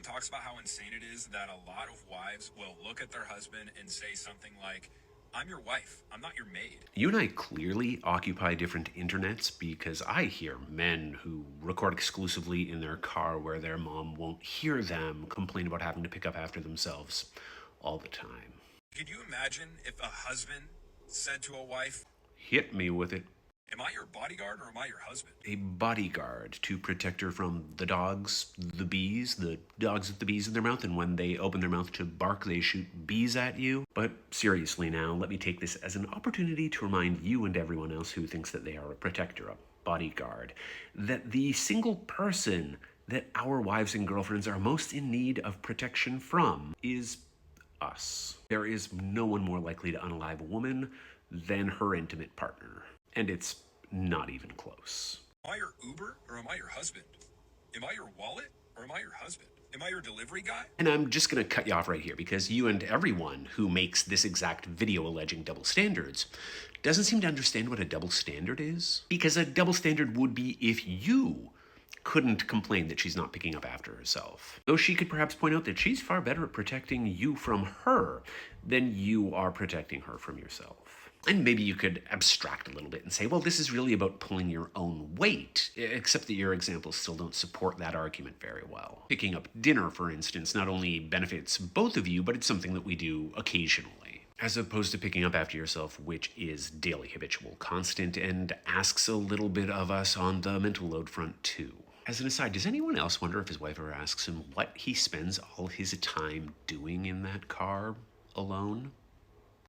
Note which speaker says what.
Speaker 1: talks about how insane it is that a lot of wives will look at their husband and say something like, I'm your wife, I'm not your maid.
Speaker 2: You and I clearly occupy different internets because I hear men who record exclusively in their car where their mom won't hear them complain about having to pick up after themselves all the time.
Speaker 1: Could you imagine if a husband said to a wife,
Speaker 2: Hit me with it.
Speaker 1: am I your bodyguard or am I your husband?
Speaker 2: A bodyguard to protect her from the dogs, the bees, the dogs with the bees in their mouth, and when they open their mouth to bark, they shoot bees at you. But seriously now, let me take this as an opportunity to remind you and everyone else who thinks that they are a protector, a bodyguard, that the single person that our wives and girlfriends are most in need of protection from is us. There is no one more likely to unalive a woman than her intimate partner. And it's not even close.
Speaker 1: Am I your Uber or am I your husband? Am I your wallet or am I your husband? Am I your delivery guy?
Speaker 2: And I'm just gonna cut you off right here because you and everyone who makes this exact video alleging double standards doesn't seem to understand what a double standard is. Because a double standard would be if you couldn't complain that she's not picking up after herself. Though she could perhaps point out that she's far better at protecting you from her than you are protecting her from yourself. And maybe you could abstract a little bit and say, well, this is really about pulling your own weight, except that your examples still don't support that argument very well. Picking up dinner, for instance, not only benefits both of you, but it's something that we do occasionally, as opposed to picking up after yourself, which is daily, habitual, constant, and asks a little bit of us on the mental load front too. As an aside, does anyone else wonder if his wife ever asks him what he spends all his time doing in that car alone?